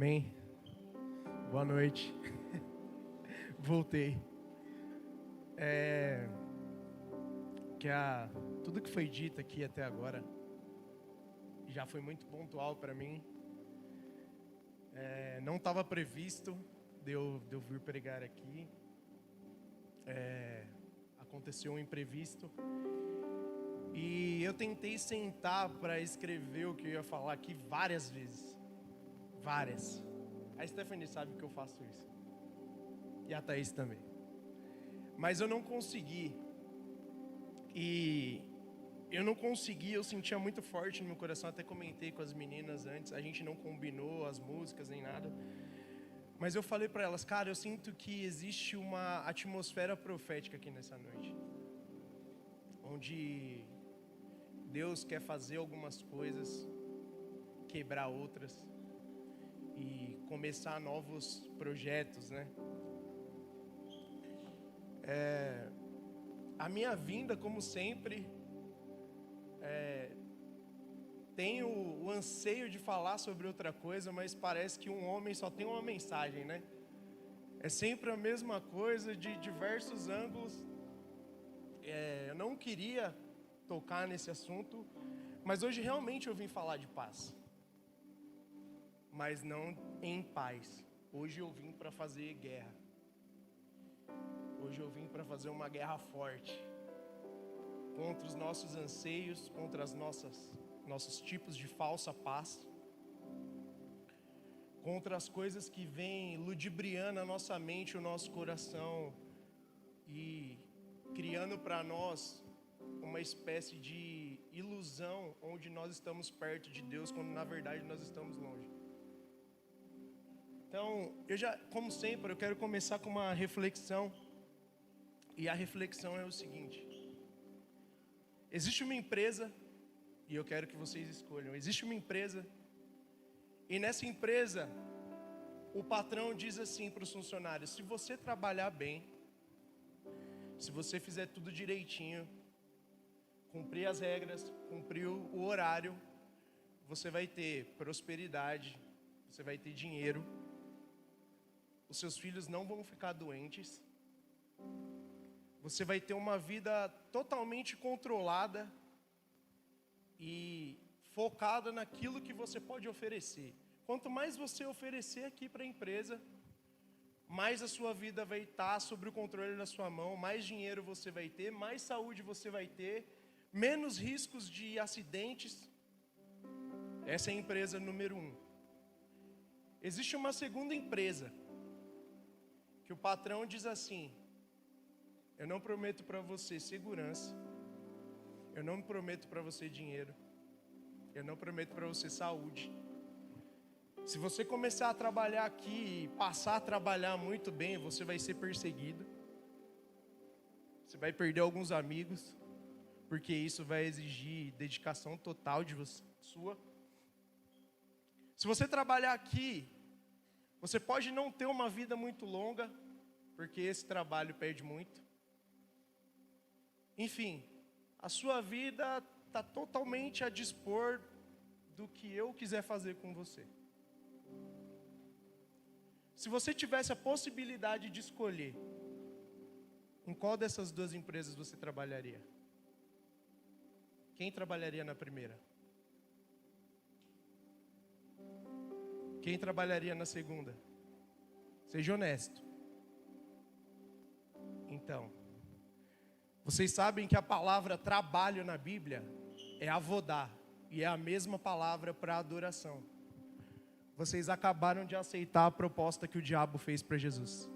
Amém. Boa noite. Voltei. Tudo que foi dito aqui até agora já foi muito pontual para mim. Não estava previsto de eu vir pregar aqui. Aconteceu um imprevisto. E eu tentei sentar para escrever o que eu ia falar aqui várias vezes. Várias. A Stephanie sabe que eu faço isso. E a Thaís também. Mas eu não consegui. E eu não consegui, eu sentia muito forte no meu coração. Até comentei com as meninas antes. A gente não combinou as músicas nem nada. Mas eu falei para elas, cara, eu sinto que existe uma atmosfera profética aqui nessa noite. Onde Deus quer fazer algumas coisas, quebrar outras. E começar novos projetos, né? A minha vinda, como sempre, tenho o anseio de falar sobre outra coisa, mas parece que um homem só tem uma mensagem, né? É sempre a mesma coisa, de diversos ângulos. Eu não queria tocar nesse assunto, mas hoje realmente eu vim falar de paz. Mas não em paz. Hoje eu vim para fazer guerra. Hoje eu vim para fazer uma guerra forte contra os nossos anseios, contra nossos tipos de falsa paz, contra as coisas que vêm ludibriando a nossa mente, o nosso coração e criando para nós uma espécie de ilusão onde nós estamos perto de Deus, quando na verdade nós estamos longe. Então, como sempre, eu quero começar com uma reflexão. E a reflexão é o seguinte: existe uma empresa, e eu quero que vocês escolham. Existe uma empresa, e nessa empresa, o patrão diz assim para os funcionários: se você trabalhar bem, se você fizer tudo direitinho, cumprir as regras, cumprir o horário, você vai ter prosperidade, você vai ter dinheiro, os seus filhos não vão ficar doentes, você vai ter uma vida totalmente controlada e focada naquilo que você pode oferecer. Quanto mais você oferecer aqui para a empresa, mais a sua vida vai estar sob o controle da sua mão, mais dinheiro você vai ter, mais saúde você vai ter, menos riscos de acidentes. Essa é a empresa número 1. Existe uma segunda empresa, que o patrão diz assim: eu não prometo para você segurança, eu não prometo para você dinheiro, eu não prometo para você saúde. Se você começar a trabalhar aqui e passar a trabalhar muito bem, você vai ser perseguido, você vai perder alguns amigos, porque isso vai exigir dedicação total de você, sua. Se você trabalhar aqui, você pode não ter uma vida muito longa, porque esse trabalho perde muito. Enfim, a sua vida está totalmente a dispor do que eu quiser fazer com você. Se você tivesse a possibilidade de escolher, em qual dessas duas empresas você trabalharia? Quem trabalharia na primeira? Quem trabalharia na segunda? Seja honesto. Então, vocês sabem que a palavra trabalho na Bíblia é avodá, e é a mesma palavra para adoração. Vocês acabaram de aceitar a proposta que o diabo fez para Jesus.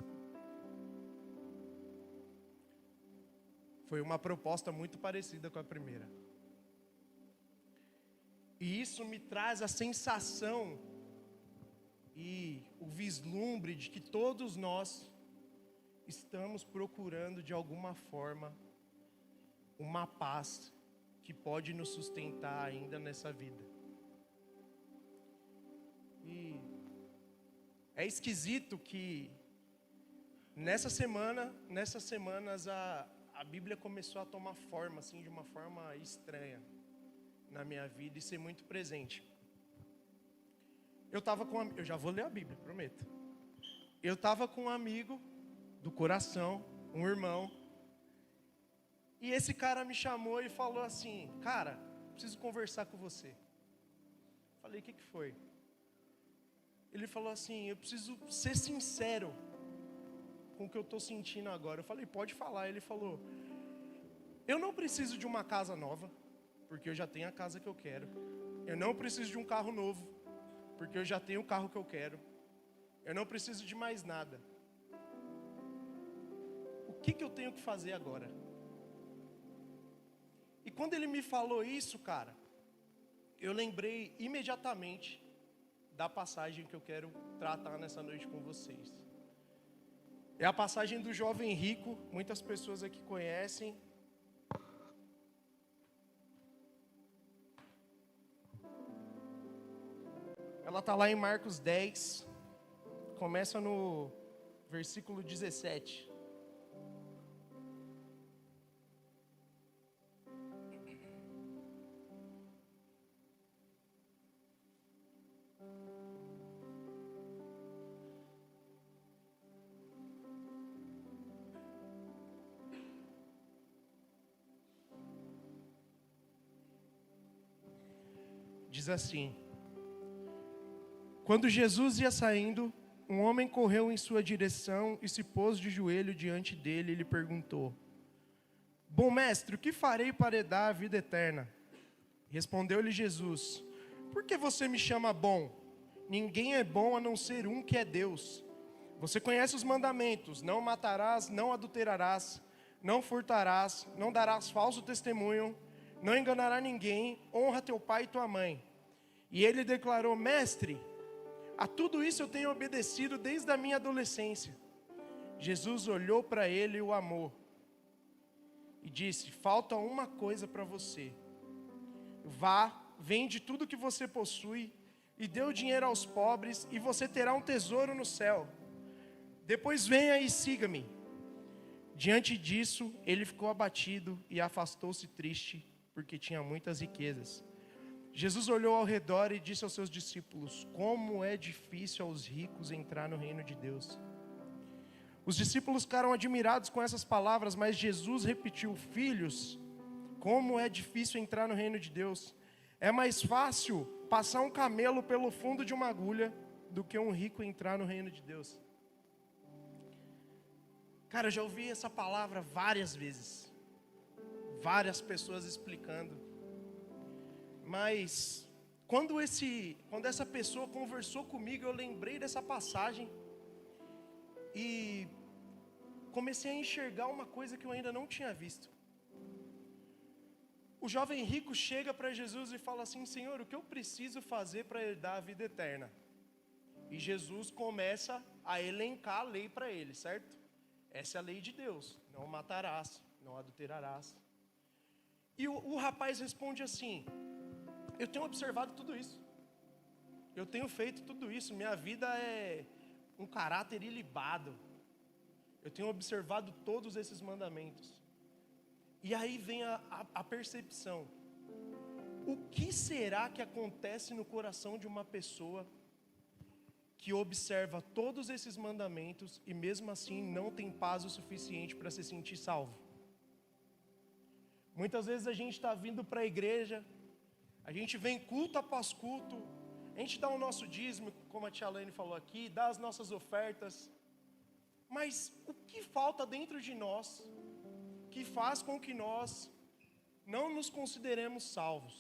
Foi uma proposta muito parecida com a primeira. E isso me traz a sensação e o vislumbre de que todos nós estamos procurando de alguma forma uma paz que pode nos sustentar ainda nessa vida. E é esquisito que nessas semanas a Bíblia começou a tomar forma, assim, de uma forma estranha na minha vida e ser muito presente. eu já vou ler a Bíblia, prometo. Eu estava com um amigo do coração, um irmão, e esse cara me chamou e falou assim: cara, preciso conversar com você. Falei: o que foi? Ele falou assim: eu preciso ser sincero com o que eu estou sentindo agora. Eu falei: pode falar. Ele falou: eu não preciso de uma casa nova, porque eu já tenho a casa que eu quero. Eu não preciso de um carro novo, porque eu já tenho o carro que eu quero. Eu não preciso de mais nada. O que eu tenho que fazer agora? E quando ele me falou isso, cara, eu lembrei imediatamente da passagem que eu quero tratar nessa noite com vocês. É a passagem do jovem rico, muitas pessoas aqui conhecem. Ela está lá em Marcos 10, começa no versículo 17. Diz assim: quando Jesus ia saindo, um homem correu em sua direção e se pôs de joelho diante dele e lhe perguntou: bom mestre, o que farei para herdar a vida eterna? Respondeu-lhe Jesus: por que você me chama bom? Ninguém é bom a não ser um, que é Deus. Você conhece os mandamentos: não matarás, não adulterarás, não furtarás, não darás falso testemunho, não enganará ninguém, honra teu pai e tua mãe. E ele declarou: mestre, a tudo isso eu tenho obedecido desde a minha adolescência. Jesus olhou para ele e o amou e disse: falta uma coisa para você. Vá, vende tudo que você possui e dê o dinheiro aos pobres, e você terá um tesouro no céu. Depois venha e siga-me. Diante disso, ele ficou abatido e afastou-se triste, porque tinha muitas riquezas. Jesus olhou ao redor e disse aos seus discípulos: como é difícil aos ricos entrar no reino de Deus. Os discípulos ficaram admirados com essas palavras, mas Jesus repetiu: filhos, como é difícil entrar no reino de Deus. É mais fácil passar um camelo pelo fundo de uma agulha do que um rico entrar no reino de Deus. Cara, eu já ouvi essa palavra várias vezes. Várias pessoas explicando. Mas quando essa pessoa conversou comigo, eu lembrei dessa passagem e comecei a enxergar uma coisa que eu ainda não tinha visto. O jovem rico chega para Jesus e fala assim: Senhor, o que eu preciso fazer para herdar a vida eterna? E Jesus começa a elencar a lei para ele, certo? Essa é a lei de Deus: não matarás, não adulterarás. E o rapaz responde assim: eu tenho observado tudo isso, eu tenho feito tudo isso, minha vida é um caráter ilibado, eu tenho observado todos esses mandamentos. E aí vem a percepção: o que será que acontece no coração de uma pessoa que observa todos esses mandamentos e mesmo assim não tem paz o suficiente para se sentir salvo? Muitas vezes a gente está vindo para a igreja, a gente vem culto após culto, a gente dá o nosso dízimo, como a tia Laine falou aqui, dá as nossas ofertas, mas o que falta dentro de nós que faz com que nós não nos consideremos salvos?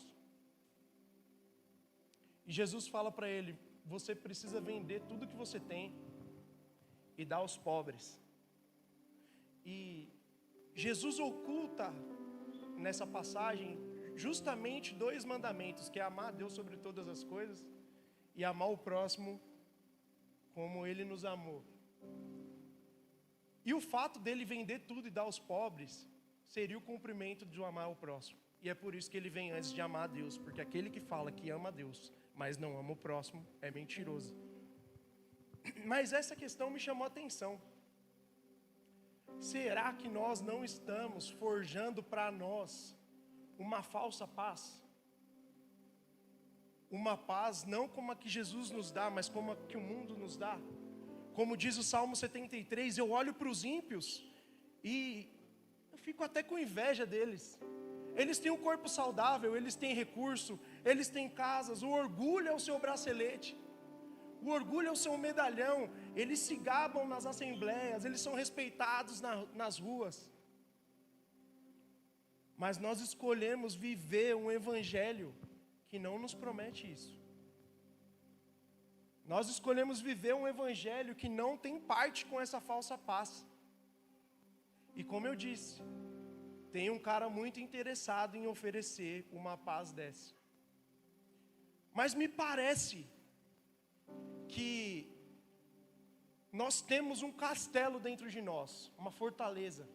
E Jesus fala para ele: você precisa vender tudo que você tem e dar aos pobres. E Jesus oculta nessa passagem justamente dois mandamentos, que é amar a Deus sobre todas as coisas e amar o próximo como Ele nos amou. E o fato dele vender tudo e dar aos pobres seria o cumprimento de amar o próximo. E é por isso que ele vem antes de amar a Deus, porque aquele que fala que ama a Deus, mas não ama o próximo, é mentiroso. Mas essa questão me chamou a atenção. Será que nós não estamos forjando para nós uma falsa paz? uma paz não como a que Jesus nos dá, mas como a que o mundo nos dá. Como diz o Salmo 73, eu olho para os ímpios e eu fico até com inveja deles. Eles têm um corpo saudável, eles têm recurso, eles têm casas, o orgulho é o seu bracelete, o orgulho é o seu medalhão, eles se gabam nas assembleias, eles são respeitados nas ruas. Mas nós escolhemos viver um evangelho que não nos promete isso. Nós escolhemos viver um evangelho que não tem parte com essa falsa paz. E como eu disse, tem um cara muito interessado em oferecer uma paz dessa. Mas me parece que nós temos um castelo dentro de nós, uma fortaleza,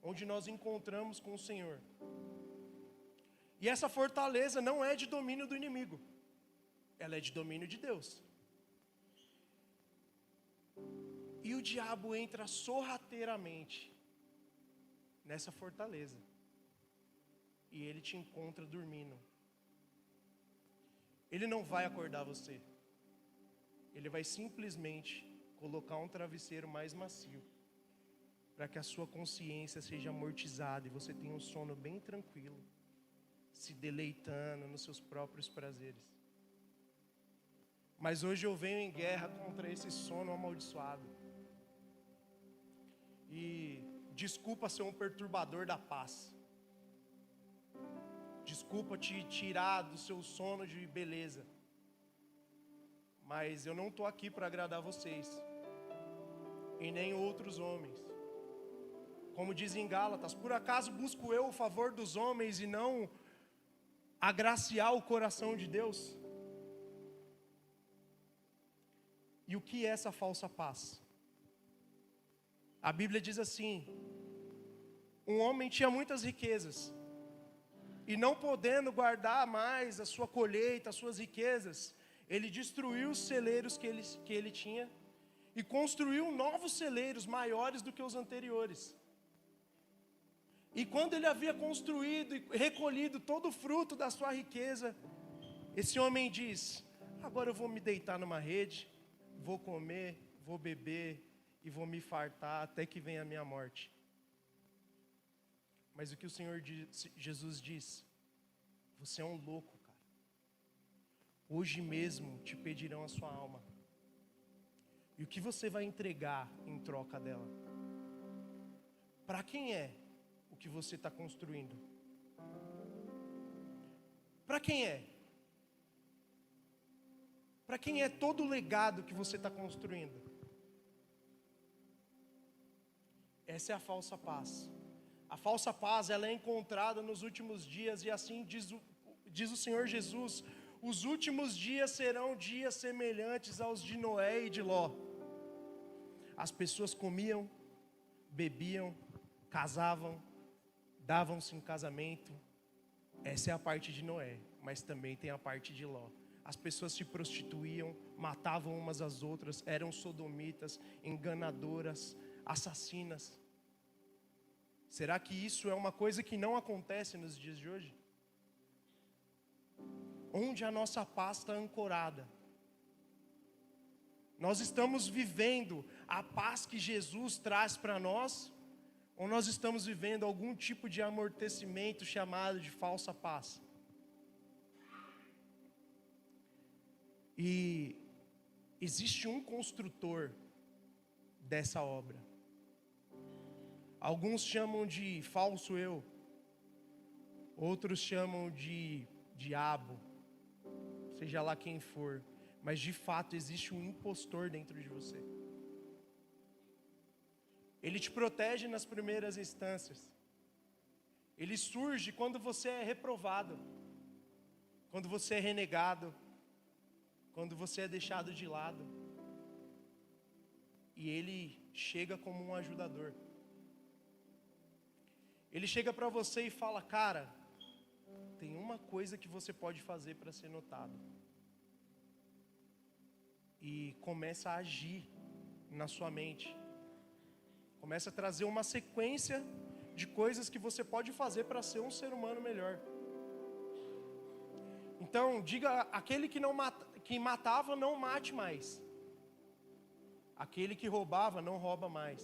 onde nós encontramos com o Senhor. E essa fortaleza não é de domínio do inimigo, ela é de domínio de Deus. E o diabo entra sorrateiramente nessa fortaleza, e ele te encontra dormindo. Ele não vai acordar você, ele vai simplesmente colocar um travesseiro mais macio, para que a sua consciência seja amortizada e você tenha um sono bem tranquilo, se deleitando nos seus próprios prazeres. Mas hoje eu venho em guerra contra esse sono amaldiçoado. E desculpa ser um perturbador da paz. Desculpa te tirar do seu sono de beleza. Mas eu não estou aqui para agradar vocês, e nem outros homens. Como diz em Gálatas, por acaso busco eu o favor dos homens e não agraciar o coração de Deus? E o que é essa falsa paz? A Bíblia diz assim: um homem tinha muitas riquezas, e não podendo guardar mais a sua colheita, as suas riquezas, ele destruiu os celeiros que ele tinha, e construiu novos celeiros maiores do que os anteriores. E quando ele havia construído e recolhido todo o fruto da sua riqueza, esse homem diz: agora eu vou me deitar numa rede, vou comer, vou beber e vou me fartar até que venha a minha morte. Mas o que o Senhor Jesus diz: você é um louco, cara. Hoje mesmo te pedirão a sua alma. E o que você vai entregar em troca dela? Para quem é o que você está construindo? Para quem é? Para quem é todo o legado que você está construindo? Essa é a falsa paz. A falsa paz, ela é encontrada nos últimos dias, e assim diz o Senhor Jesus: os últimos dias serão dias semelhantes aos de Noé e de Ló. As pessoas comiam, bebiam, casavam, davam-se em casamento. Essa é a parte de Noé, mas também tem a parte de Ló. As pessoas se prostituíam, matavam umas às outras, eram sodomitas, enganadoras, assassinas. Será que isso é uma coisa que não acontece nos dias de hoje? Onde a nossa paz está ancorada? Nós estamos vivendo a paz que Jesus traz para nós, ou nós estamos vivendo algum tipo de amortecimento chamado de falsa paz? E existe um construtor dessa obra. Alguns chamam de falso eu, outros chamam de diabo, seja lá quem for, mas de fato existe um impostor dentro de você. Ele te protege nas primeiras instâncias. Ele surge quando você é reprovado, quando você é renegado, quando você é deixado de lado. E ele chega como um ajudador. Ele chega para você e fala: cara, tem uma coisa que você pode fazer para ser notado. E começa a agir na sua mente. Começa a trazer uma sequência de coisas que você pode fazer para ser um ser humano melhor. Então, diga, aquele que matava, não mate mais. Aquele que roubava, não rouba mais.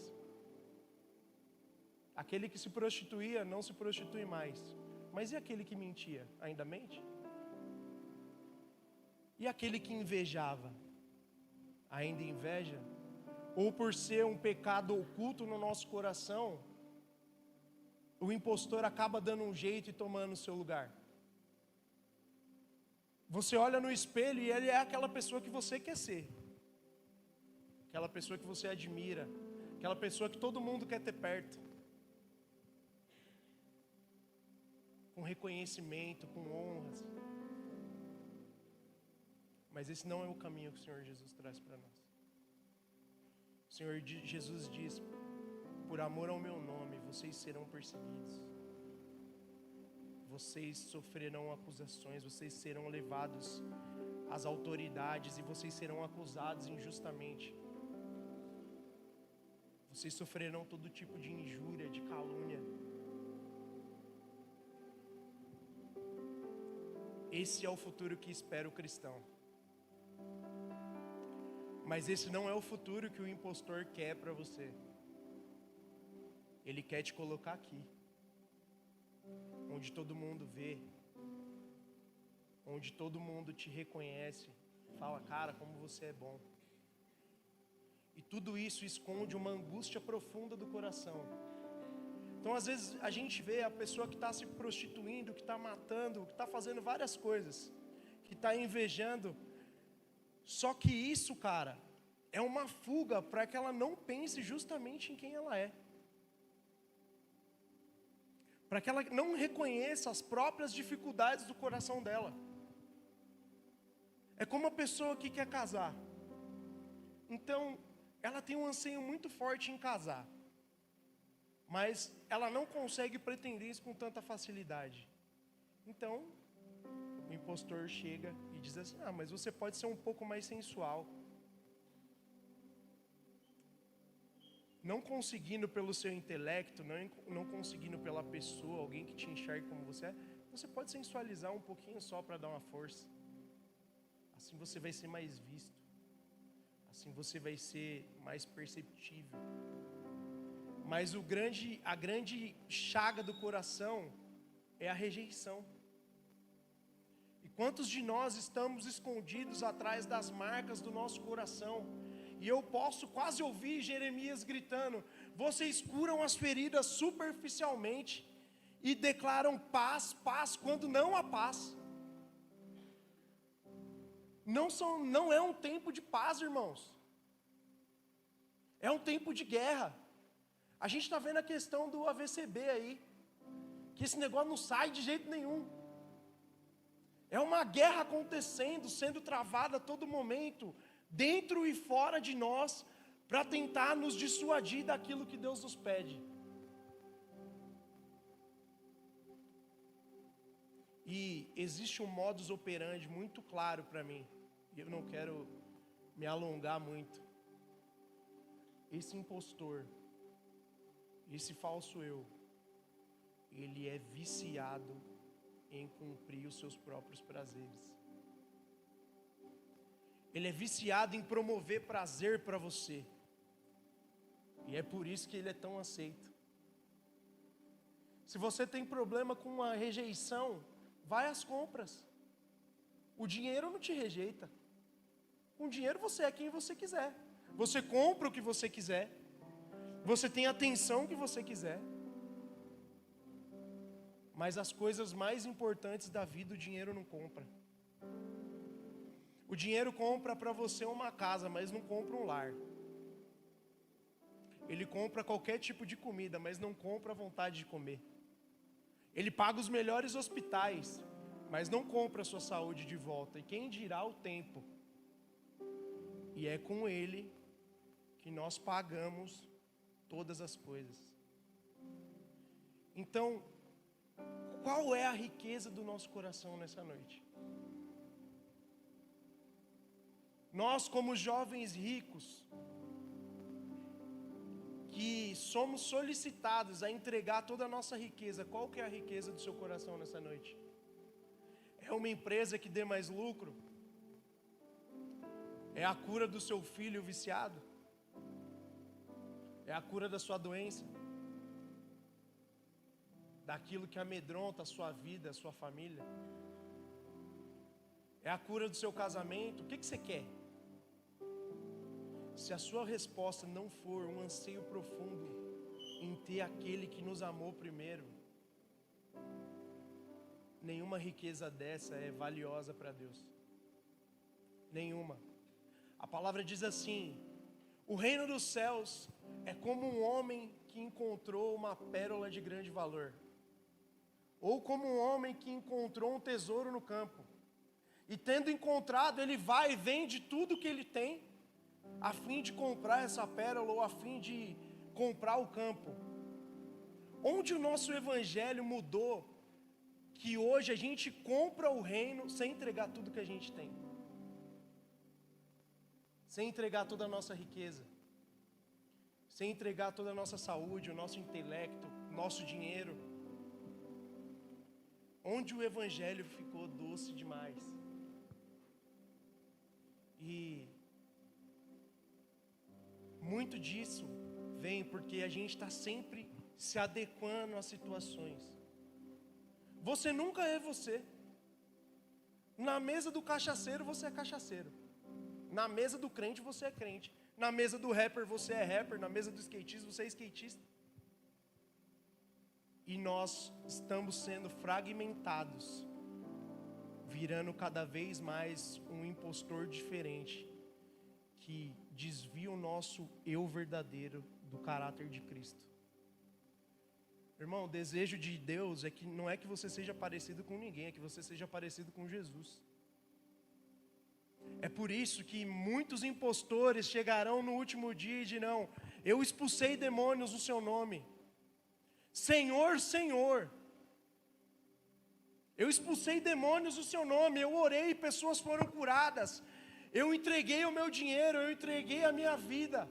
Aquele que se prostituía, não se prostitui mais. Mas e aquele que mentia? Ainda mente? E aquele que invejava? Ainda inveja? Ou por ser um pecado oculto no nosso coração, o impostor acaba dando um jeito e tomando o seu lugar? Você olha no espelho e ele é aquela pessoa que você quer ser. Aquela pessoa que você admira. Aquela pessoa que todo mundo quer ter perto. Com reconhecimento, com honras. Mas esse não é o caminho que o Senhor Jesus traz para nós. O Senhor Jesus diz: por amor ao meu nome, vocês serão perseguidos. Vocês sofrerão acusações, vocês serão levados às autoridades e vocês serão acusados injustamente. Vocês sofrerão todo tipo de injúria, de calúnia. Esse é o futuro que espera o cristão. Mas esse não é o futuro que o impostor quer para você. Ele quer te colocar aqui, onde todo mundo vê, onde todo mundo te reconhece, fala, cara, como você é bom. E tudo isso esconde uma angústia profunda do coração. Então, às vezes, a gente vê a pessoa que está se prostituindo, que está matando, que está fazendo várias coisas, que está invejando. Só que isso, cara, é uma fuga para que ela não pense justamente em quem ela é. Para que ela não reconheça as próprias dificuldades do coração dela. É como a pessoa que quer casar. Então, ela tem um anseio muito forte em casar. Mas ela não consegue pretender isso com tanta facilidade. Então, o impostor chega e diz assim, mas você pode ser um pouco mais sensual. Não conseguindo pelo seu intelecto, não conseguindo pela pessoa, alguém que te enxergue como você é, você pode sensualizar um pouquinho só para dar uma força. Assim você vai ser mais visto. Assim você vai ser mais perceptível. Mas a grande chaga do coração é a rejeição. E quantos de nós estamos escondidos atrás das marcas do nosso coração? E eu posso quase ouvir Jeremias gritando, vocês curam as feridas superficialmente e declaram paz, paz, quando não há paz. Não é um tempo de paz, irmãos. É um tempo de guerra. A gente está vendo a questão do AVCB aí, que esse negócio não sai de jeito nenhum. É uma guerra acontecendo, sendo travada a todo momento, dentro e fora de nós, para tentar nos dissuadir daquilo que Deus nos pede. E existe um modus operandi muito claro para mim, e eu não quero me alongar muito. Esse impostor, esse falso eu, ele é viciado em cumprir os seus próprios prazeres. Ele é viciado em promover prazer para você. E é por isso que ele é tão aceito. Se você tem problema com a rejeição, vai às compras. O dinheiro não te rejeita. Com dinheiro você é quem você quiser. Você compra o que você quiser. Você tem a atenção que você quiser. Mas as coisas mais importantes da vida o dinheiro não compra. O dinheiro compra para você uma casa, mas não compra um lar. Ele compra qualquer tipo de comida, mas não compra a vontade de comer. Ele paga os melhores hospitais, mas não compra a sua saúde de volta. E quem dirá o tempo? E é com ele que nós pagamos todas as coisas. Então, qual é a riqueza do nosso coração nessa noite? Nós, como jovens ricos, que somos solicitados a entregar toda a nossa riqueza, qual que é a riqueza do seu coração nessa noite? É É uma empresa que dê mais lucro? É a cura do seu filho viciado? É a cura da sua doença? Daquilo que amedronta a sua vida, a sua família? É a cura do seu casamento? O que você quer? Se a sua resposta não for um anseio profundo em ter aquele que nos amou primeiro, nenhuma riqueza dessa é valiosa para Deus. Nenhuma. A palavra diz assim: o reino dos céus é como um homem que encontrou uma pérola de grande valor, ou como um homem que encontrou um tesouro no campo, e tendo encontrado, ele vai e vende tudo que ele tem, a fim de comprar essa pérola, ou a fim de comprar o campo. Onde o nosso evangelho mudou, que hoje a gente compra o reino sem entregar tudo que a gente tem, sem entregar toda a nossa riqueza, sem entregar toda a nossa saúde, o nosso intelecto, nosso dinheiro. Onde o evangelho ficou doce demais. E muito disso vem porque a gente está sempre se adequando às situações. Você nunca é você. Na mesa do cachaceiro você é cachaceiro. Na mesa do crente você é crente. Na mesa do rapper você é rapper. Na mesa do skatista você é skatista. E nós estamos sendo fragmentados, virando cada vez mais um impostor diferente, que desvia o nosso eu verdadeiro do caráter de Cristo. Irmão, o desejo de Deus é que não é que você seja parecido com ninguém, é que você seja parecido com Jesus. É por isso que muitos impostores chegarão no último dia e dirão: eu expulsei demônios no seu nome. Senhor, Senhor, eu expulsei demônios no seu nome, eu orei e pessoas foram curadas, eu entreguei o meu dinheiro, eu entreguei a minha vida.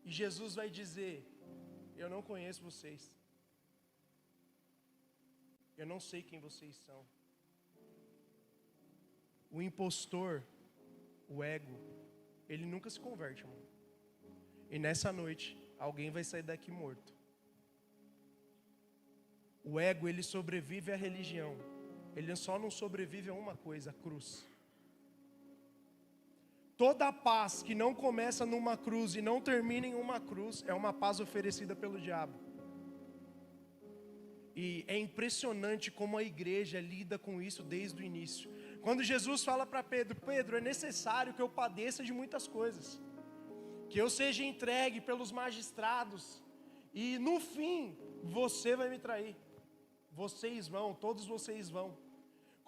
E Jesus vai dizer: eu não conheço vocês, eu não sei quem vocês são. O impostor, o ego, ele nunca se converte, irmão. E nessa noite, alguém vai sair daqui morto. O ego, ele sobrevive à religião. Ele só não sobrevive a uma coisa: a cruz. Toda a paz que não começa numa cruz e não termina em uma cruz é uma paz oferecida pelo diabo. E é impressionante como a igreja lida com isso desde o início. Quando Jesus fala para Pedro: Pedro, é necessário que eu padeça de muitas coisas, que eu seja entregue pelos magistrados, e no fim, você vai me trair. Vocês vão, todos vocês vão.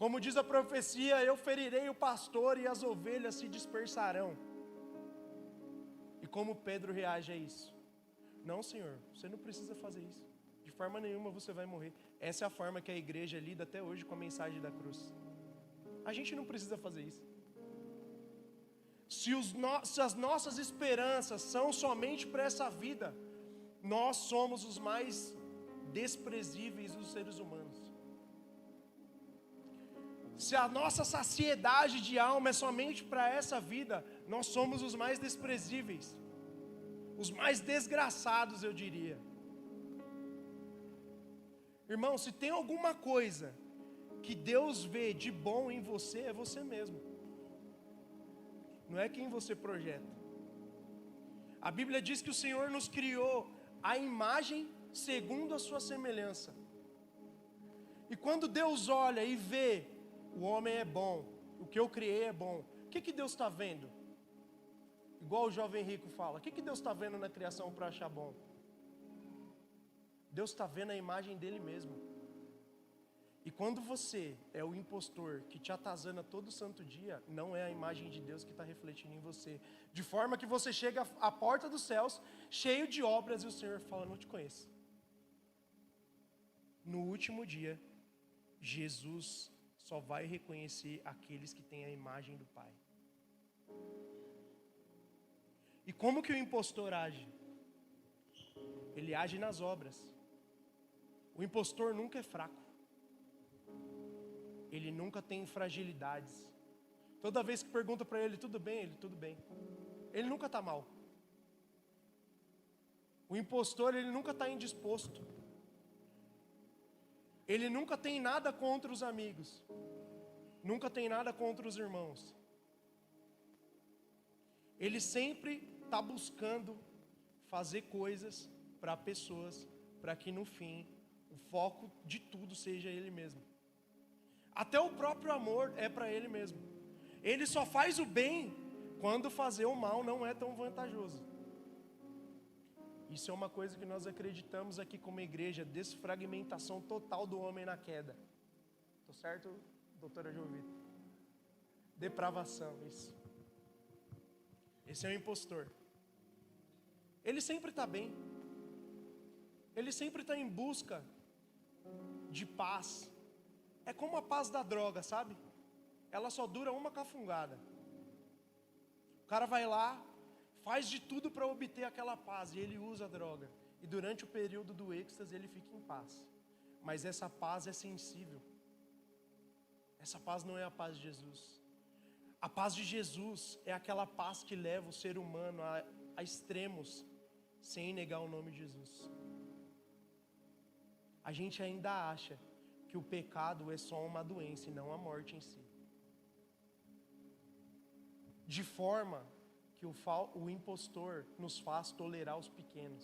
Como diz a profecia: eu ferirei o pastor e as ovelhas se dispersarão. E como Pedro reage a isso? Não, Senhor, você não precisa fazer isso. De forma nenhuma você vai morrer. Essa é a forma que a igreja lida até hoje com a mensagem da cruz. A gente não precisa fazer isso. Se as nossas esperanças são somente para essa vida, nós somos os mais desprezíveis dos seres humanos. Se a nossa saciedade de alma é somente para essa vida, nós somos os mais desprezíveis, os mais desgraçados, eu diria. Irmão, se tem alguma coisa que Deus vê de bom em você, é você mesmo. Não é quem você projeta. A Bíblia diz que o Senhor nos criou a imagem segundo a sua semelhança. E quando Deus olha e vê: o homem é bom, o que eu criei é bom, o que Deus está vendo? Igual o jovem rico fala: o que Deus está vendo na criação para achar bom? Deus está vendo a imagem dele mesmo. E quando você é o impostor que te atazana todo santo dia, não é a imagem de Deus que está refletindo em você. De forma que você chega à porta dos céus, cheio de obras, e o Senhor fala: não te conheço. No último dia, Jesus só vai reconhecer aqueles que têm a imagem do Pai. E como que o impostor age? Ele age nas obras. O impostor nunca é fraco. ele nunca tem fragilidades. Toda vez que pergunta para ele, tudo bem? Ele, tudo bem. Ele nunca está mal. O impostor, ele nunca está indisposto. Ele nunca tem nada contra os amigos. Nunca tem nada contra os irmãos. Ele sempre está buscando fazer coisas para pessoas, para que no fim, o foco de tudo seja ele mesmo. Até o próprio amor é para ele mesmo. Ele só faz o bem quando fazer o mal não é tão vantajoso. Isso é uma coisa que nós acreditamos aqui como igreja, desfragmentação total do homem na queda. Tô certo, doutora Jovita? Depravação, isso. Esse é o impostor. Ele sempre está bem. Ele sempre está em busca de paz. É como a paz da droga, sabe? Ela só dura uma cafungada. O cara vai lá, faz de tudo para obter aquela paz, e ele usa a droga. E durante o período do êxtase ele fica em paz. Mas essa paz é sensível. Essa paz não é a paz de Jesus. A paz de Jesus é aquela paz que leva o ser humano a extremos, sem negar o nome de Jesus. A gente ainda acha que o pecado é só uma doença e não a morte em si. De forma que o impostor nos faz tolerar os pequenos,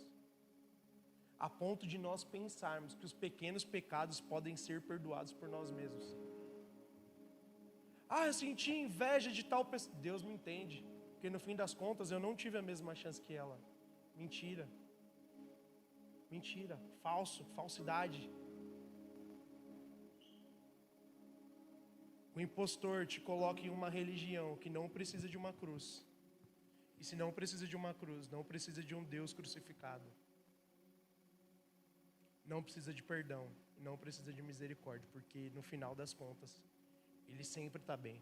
a ponto de nós pensarmos que os pequenos pecados podem ser perdoados por nós mesmos. Eu senti inveja de tal pessoa. Deus me entende, porque no fim das contas eu não tive a mesma chance que ela. Mentira. Mentira, falsidade. O impostor te coloca em uma religião que não precisa de uma cruz. E se não precisa de uma cruz, não precisa de um Deus crucificado. Não precisa de perdão, não precisa de misericórdia, porque no final das contas, ele sempre está bem.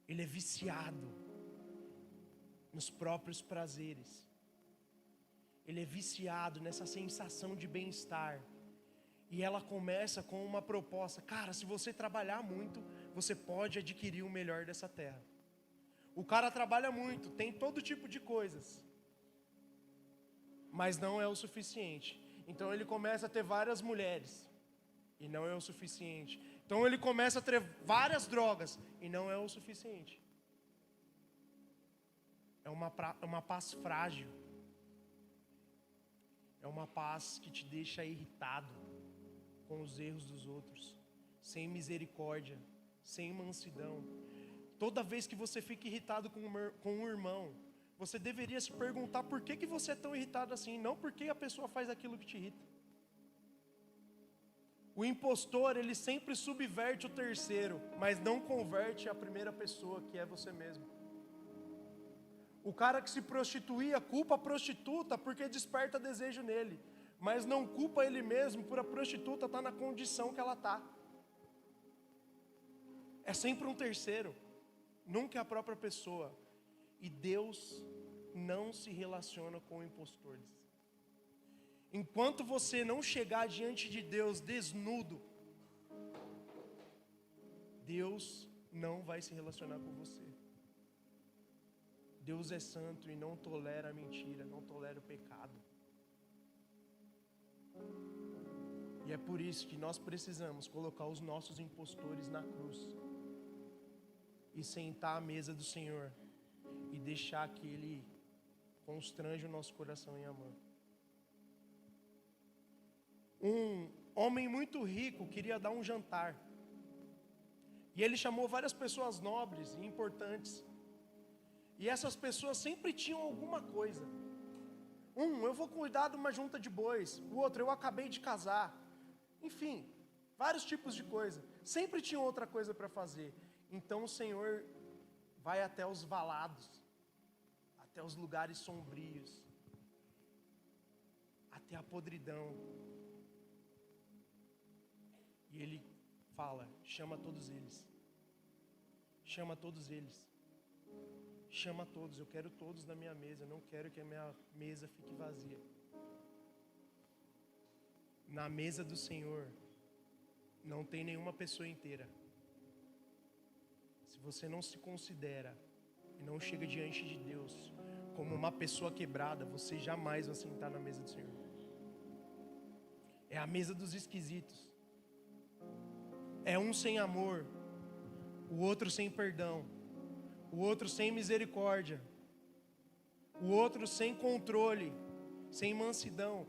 Ele é viciado nos próprios prazeres. Ele é viciado nessa sensação de bem-estar. E ela começa com uma proposta. Cara, se você trabalhar muito, você pode adquirir o melhor dessa terra. O cara trabalha muito, tem todo tipo de coisas, mas não é o suficiente. Então ele começa a ter várias mulheres, e não é o suficiente. Então ele começa a ter várias drogas, e não é o suficiente. É uma paz frágil. É uma paz que te deixa irritado com os erros dos outros, sem misericórdia, sem mansidão. Toda vez que você fica irritado com um irmão, você deveria se perguntar por que você é tão irritado assim, não porque a pessoa faz aquilo que te irrita. O impostor, ele sempre subverte o terceiro, mas não converte a primeira pessoa, que é você mesmo. O cara que se prostituía culpa a prostituta porque desperta desejo nele, mas não culpa ele mesmo por a prostituta estar na condição que ela está. É sempre um terceiro, nunca é a própria pessoa. E Deus não se relaciona com impostores. Enquanto você não chegar diante de Deus desnudo, Deus não vai se relacionar com você. Deus é santo e não tolera a mentira, não tolera o pecado. E é por isso que nós precisamos colocar os nossos impostores na cruz e sentar à mesa do Senhor e deixar que Ele constrange o nosso coração em amor. Um homem muito rico queria dar um jantar, e ele chamou várias pessoas nobres e importantes, e essas pessoas sempre tinham alguma coisa. Eu vou cuidar de uma junta de bois, o outro, eu acabei de casar. Enfim, vários tipos de coisa. Sempre tinha outra coisa para fazer. Então o Senhor vai até os valados, até os lugares sombrios, até a podridão. E Ele fala, chama todos eles. Chama todos eles. Chama todos, eu quero todos na minha mesa, eu não quero que a minha mesa fique vazia. Na mesa do Senhor não tem nenhuma pessoa inteira. Se você não se considera e não chega diante de Deus como uma pessoa quebrada, você jamais vai sentar na mesa do Senhor. É a mesa dos esquisitos. É um sem amor, o outro sem perdão, o outro sem misericórdia, o outro sem controle, sem mansidão,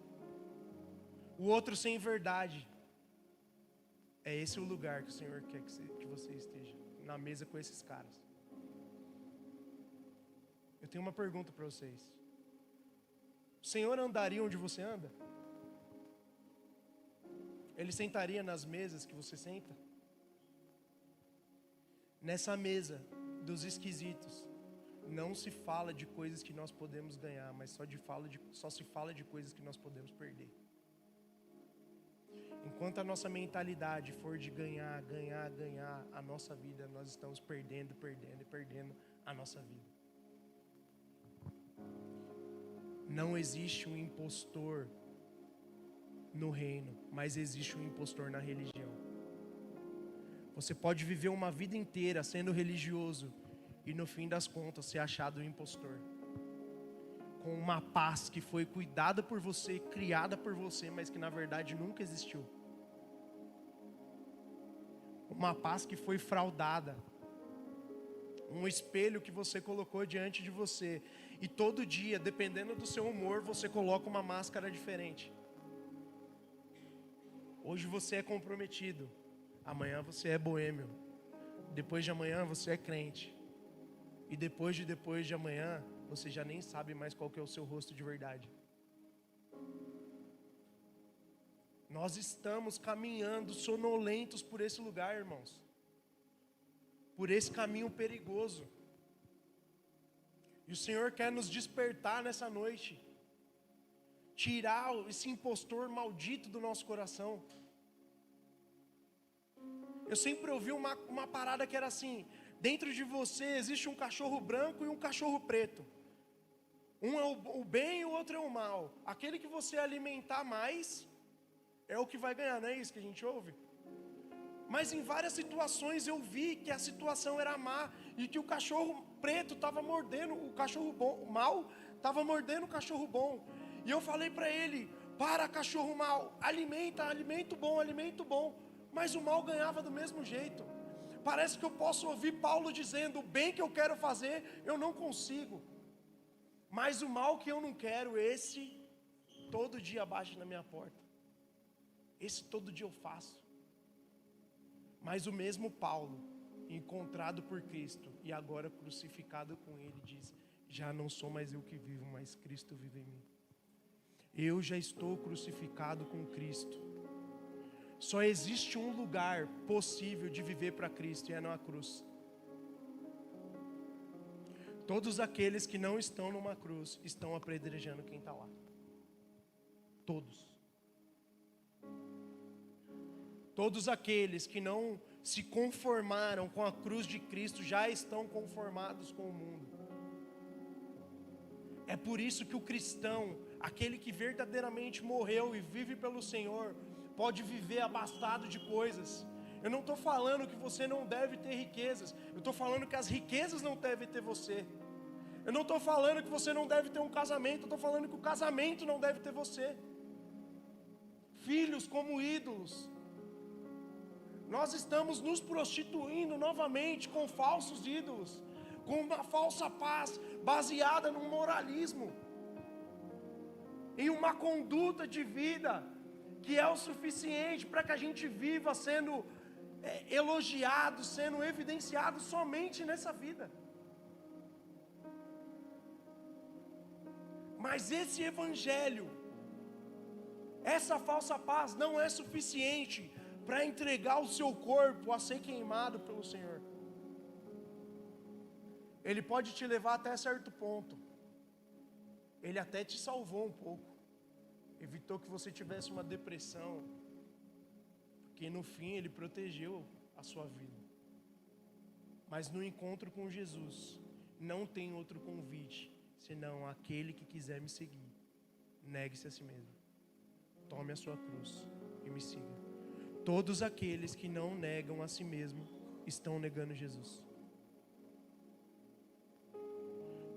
o outro sem verdade. É esse o lugar que o Senhor quer que você esteja, na mesa com esses caras. Eu tenho uma pergunta para vocês. O Senhor andaria onde você anda? Ele sentaria nas mesas que você senta? Nessa mesa dos esquisitos, não se fala de coisas que nós podemos ganhar, mas só se fala de coisas que nós podemos perder. Enquanto a nossa mentalidade for de ganhar, ganhar, ganhar a nossa vida, nós estamos perdendo a nossa vida. Não existe um impostor no reino, mas existe um impostor na religião. Você pode viver uma vida inteira sendo religioso e no fim das contas ser achado um impostor, com uma paz que foi cuidada por você, criada por você, mas que na verdade nunca existiu. Uma paz que foi fraudada, um espelho que você colocou diante de você, e todo dia, dependendo do seu humor, você coloca uma máscara diferente. Hoje você é comprometido, amanhã você é boêmio, depois de amanhã você é crente, e depois de amanhã você já nem sabe mais qual que é o seu rosto de verdade. Nós estamos caminhando sonolentos por esse lugar, irmãos, por esse caminho perigoso. E o Senhor quer nos despertar nessa noite, tirar esse impostor maldito do nosso coração. Eu sempre ouvi uma parada que era assim: dentro de você existe um cachorro branco e um cachorro preto. Um é o bem e o outro é o mal. Aquele que você alimentar mais é o que vai ganhar, não é isso que a gente ouve? Mas em várias situações eu vi que a situação era má e que o cachorro preto estava mordendo o cachorro bom, o mal estava mordendo o cachorro bom. E eu falei para ele: para, cachorro mal, alimento bom. Mas o mal ganhava do mesmo jeito. Parece que eu posso ouvir Paulo dizendo: o bem que eu quero fazer, eu não consigo. Mas o mal que eu não quero, esse todo dia bate na minha porta. Esse todo dia eu faço. Mas o mesmo Paulo, encontrado por Cristo e agora crucificado com Ele, diz: já não sou mais eu que vivo, mas Cristo vive em mim. Eu já estou crucificado com Cristo. Só existe um lugar possível de viver para Cristo, e é na cruz. Todos aqueles que não estão numa cruz estão apedrejando quem está lá. Todos. Todos aqueles que não se conformaram com a cruz de Cristo já estão conformados com o mundo. É por isso que o cristão, aquele que verdadeiramente morreu e vive pelo Senhor, pode viver abastado de coisas. Eu não estou falando que você não deve ter riquezas, eu estou falando que as riquezas não devem ter você. Eu não estou falando que você não deve ter um casamento, eu estou falando que o casamento não deve ter você. Filhos como ídolos. Nós estamos nos prostituindo novamente com falsos ídolos, com uma falsa paz baseada num moralismo, em uma conduta de vida que é o suficiente para que a gente viva sendo elogiado, sendo evidenciado somente nessa vida. Mas esse evangelho, essa falsa paz não é suficiente para entregar o seu corpo a ser queimado pelo Senhor. Ele pode te levar até certo ponto. Ele até te salvou um pouco. Evitou que você tivesse uma depressão. Porque no fim ele protegeu a sua vida. Mas no encontro com Jesus, não tem outro convite, senão aquele que quiser me seguir, negue-se a si mesmo. tome a sua cruz e me siga. Todos aqueles que não negam a si mesmo estão negando Jesus.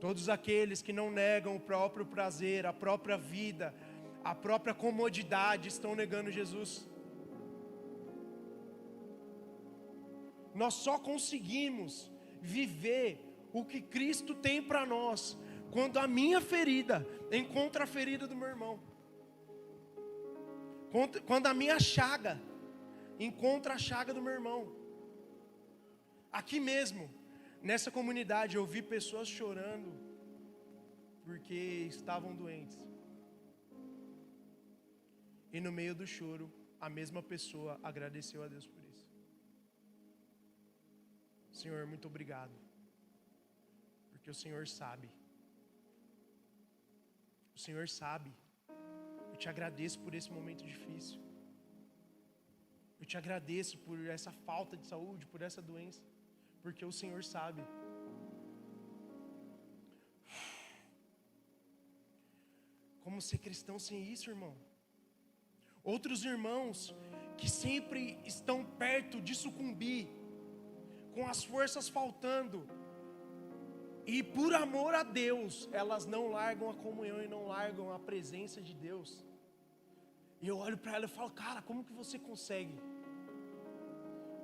Todos aqueles que não negam o próprio prazer, a própria vida, a própria comodidade estão negando Jesus. Nós só conseguimos viver o que Cristo tem para nós quando a minha ferida encontra a ferida do meu irmão. Quando a minha chaga encontra a chaga do meu irmão. Aqui mesmo, nessa comunidade, eu vi pessoas chorando porque estavam doentes. E no meio do choro, a mesma pessoa agradeceu a Deus por isso. Senhor, muito obrigado, porque o Senhor sabe. O Senhor sabe. Eu te agradeço por esse momento difícil. Eu te agradeço por essa falta de saúde, por essa doença, porque o Senhor sabe. Como ser cristão sem isso, irmão? Outros irmãos que sempre estão perto de sucumbir, com as forças faltando, e por amor a Deus, elas não largam a comunhão e não largam a presença de Deus. E eu olho para ela e falo, cara, como que você consegue?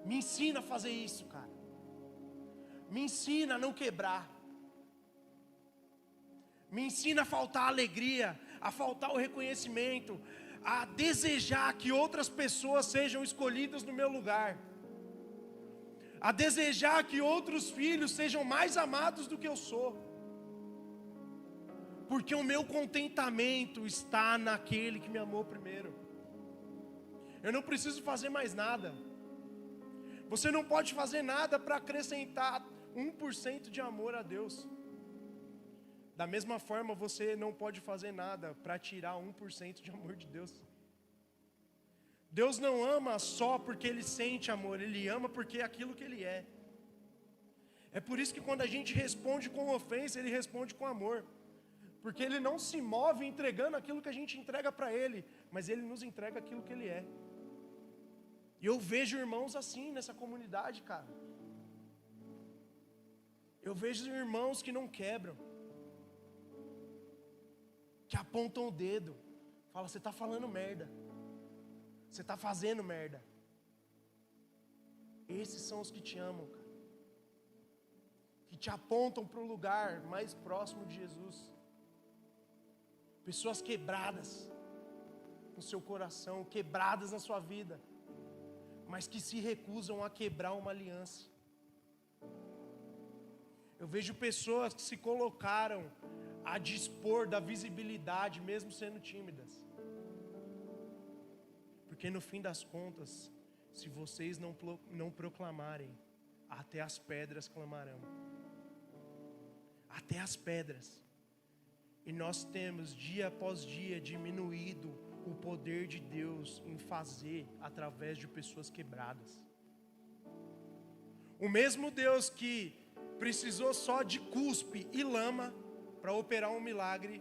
Me ensina a fazer isso, cara. Me ensina a não quebrar. Me ensina a faltar a alegria, a faltar o reconhecimento, a desejar que outras pessoas sejam escolhidas no meu lugar, a desejar que outros filhos sejam mais amados do que eu sou, porque o meu contentamento está naquele que me amou primeiro. Eu não preciso fazer mais nada. Você não pode fazer nada para acrescentar 1% de amor a Deus. Da mesma forma, você não pode fazer nada para tirar 1% de amor de Deus. Deus não ama só porque Ele sente amor, Ele ama porque é aquilo que Ele é. É por isso que quando a gente responde com ofensa, Ele responde com amor. Porque Ele não se move entregando aquilo que a gente entrega para Ele, mas Ele nos entrega aquilo que Ele é. E eu vejo irmãos assim nessa comunidade, cara. Eu vejo irmãos que não quebram, que apontam o dedo, fala, você está falando merda, você está fazendo merda. Esses são os que te amam, cara, que te apontam para o lugar mais próximo de Jesus. Pessoas quebradas no seu coração, quebradas na sua vida, mas que se recusam a quebrar uma aliança. Eu vejo pessoas que se colocaram a dispor da visibilidade, mesmo sendo tímidas. Porque no fim das contas, se vocês não proclamarem, até as pedras clamarão. Até as pedras. E nós temos dia após dia diminuído o poder de Deus em fazer através de pessoas quebradas. O mesmo Deus que precisou só de cuspe e lama para operar um milagre,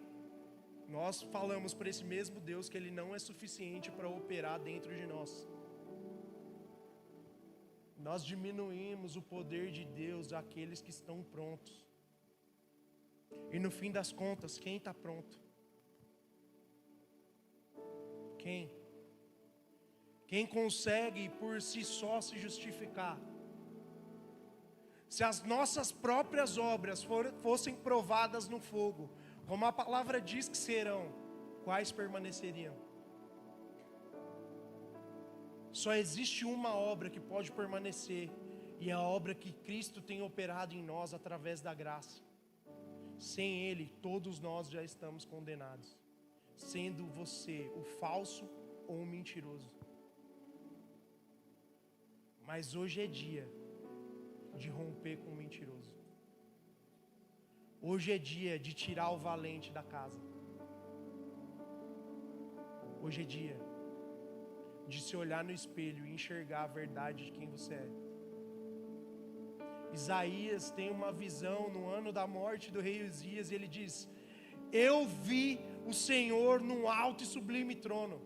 nós falamos para esse mesmo Deus que Ele não é suficiente para operar dentro de nós. Nós diminuímos o poder de Deus àqueles que estão prontos. E no fim das contas, quem está pronto? Quem? Quem consegue por si só se justificar? Se as nossas próprias obras fossem provadas no fogo, como a palavra diz que serão, quais permaneceriam? Só existe uma obra que pode permanecer, e é a obra que Cristo tem operado em nós através da graça. Sem Ele, todos nós já estamos condenados, sendo você o falso ou o mentiroso. Mas hoje é dia de romper com o mentiroso. Hoje é dia de tirar o valente da casa. Hoje é dia de se olhar no espelho e enxergar a verdade de quem você é. Isaías tem uma visão no ano da morte do rei Uzias, e ele diz: eu vi o Senhor num alto e sublime trono.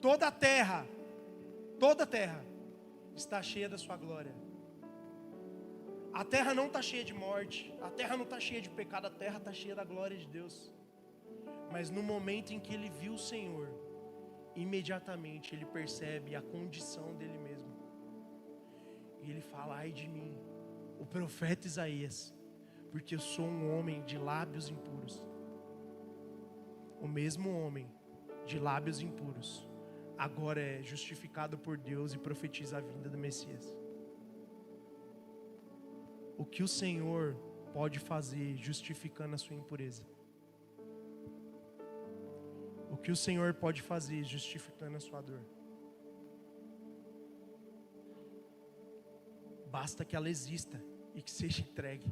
toda a terra está cheia da sua glória. A terra não está cheia de morte, a terra não está cheia de pecado, a terra está cheia da glória de Deus. Mas no momento em que ele viu o Senhor, imediatamente ele percebe a condição dele mesmo. E ele fala: ai de mim, o profeta Isaías, porque eu sou um homem de lábios impuros. O mesmo homem de lábios impuros agora é justificado por Deus e profetiza a vinda do Messias. O que o Senhor pode fazer justificando a sua impureza? O que o Senhor pode fazer justificando a sua dor? Basta que ela exista e que seja entregue.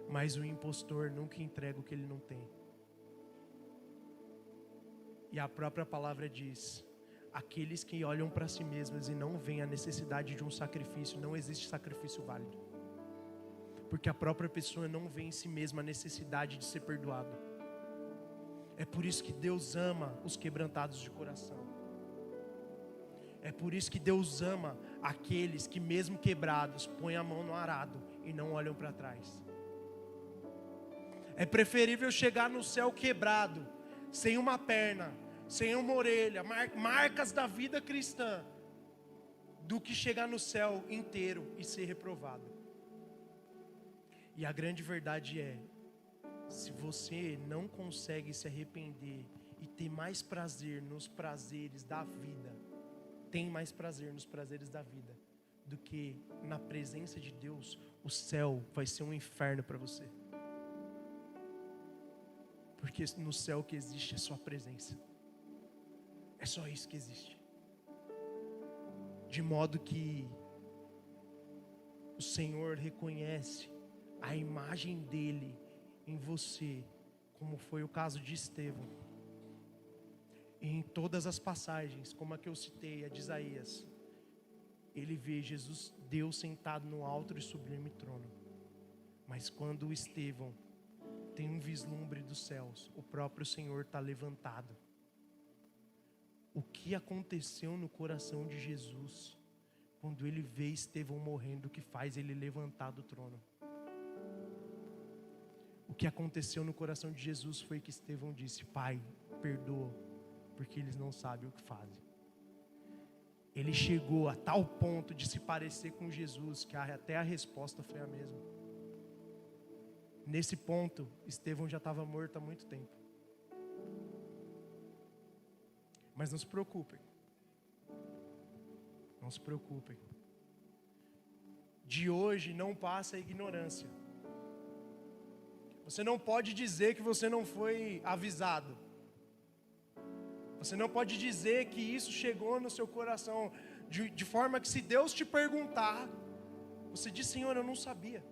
Mas o impostor nunca entrega o que ele não tem. E a própria palavra diz: aqueles que olham para si mesmos e não veem a necessidade de um sacrifício, não existe sacrifício válido. Porque a própria pessoa não vê em si mesma a necessidade de ser perdoado. É por isso que Deus ama os quebrantados de coração. É por isso que Deus ama aqueles que, mesmo quebrados, põem a mão no arado e não olham para trás. É preferível chegar no céu quebrado, sem uma perna, sem uma orelha, marcas da vida cristã, do que chegar no céu inteiro e ser reprovado. E a grande verdade é: se você não consegue se arrepender e ter mais prazer nos prazeres da vida, tem mais prazer nos prazeres da vida do que na presença de Deus, o céu vai ser um inferno para você. Porque no céu o que existe é só a presença. É só isso que existe. De modo que o Senhor reconhece a imagem dele em você, como foi o caso de Estevão. E em todas as passagens, como a que eu citei, a de Isaías, ele vê Jesus, Deus sentado no alto e sublime trono. Mas quando Estevão tem um vislumbre dos céus, o próprio Senhor está levantado. O que aconteceu no coração de Jesus, quando ele vê Estevão morrendo, que faz ele levantar do trono? O que aconteceu no coração de Jesus foi que Estevão disse: Pai, perdoa, porque eles não sabem o que fazem. Ele chegou a tal ponto de se parecer com Jesus, que até a resposta foi a mesma. Nesse ponto, Estevão já estava morto há muito tempo. Mas não se preocupem. Não se preocupem. De hoje não passa a ignorância. Você não pode dizer que você não foi avisado. Você não pode dizer que isso chegou no seu coração de forma que, se Deus te perguntar, você diz: Senhor, eu não sabia.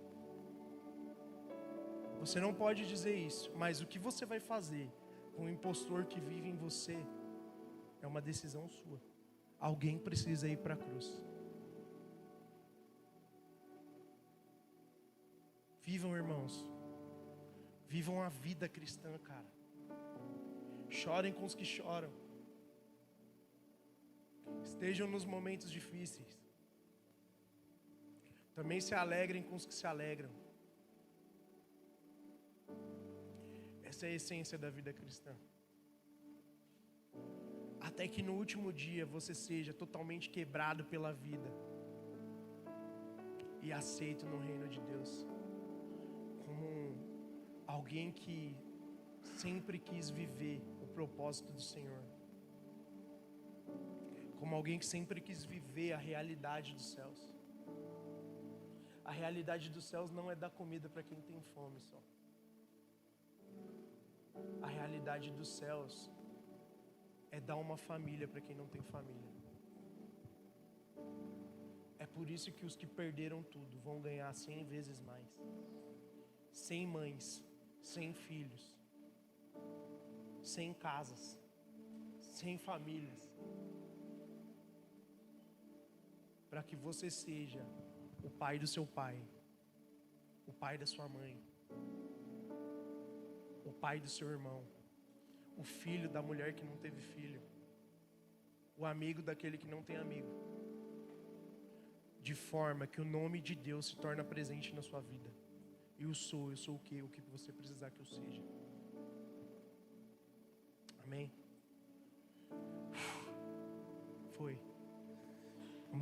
Você não pode dizer isso. Mas o que você vai fazer com o impostor que vive em você é uma decisão sua. Alguém precisa ir para a cruz. Vivam, irmãos. Vivam a vida cristã, cara. Chorem com os que choram. Estejam nos momentos difíceis. Também se alegrem com os que se alegram. Essa é a essência da vida cristã. Até que no último dia você seja totalmente quebrado pela vida e aceito no reino de Deus como alguém que sempre quis viver o propósito do Senhor, como alguém que sempre quis viver a realidade dos céus. A realidade dos céus não é dar comida para quem tem fome só. A realidade dos céus é dar uma família para quem não tem família. É por isso que os que perderam tudo vão ganhar 100 vezes mais. 100 mães, 100 filhos, 100 casas, 100 famílias. Para que você seja o pai do seu pai, o pai da sua mãe, o pai do seu irmão, o filho da mulher que não teve filho, o amigo daquele que não tem amigo. De forma que o nome de Deus se torna presente na sua vida. Eu sou o que você precisar que eu seja. Amém? Foi.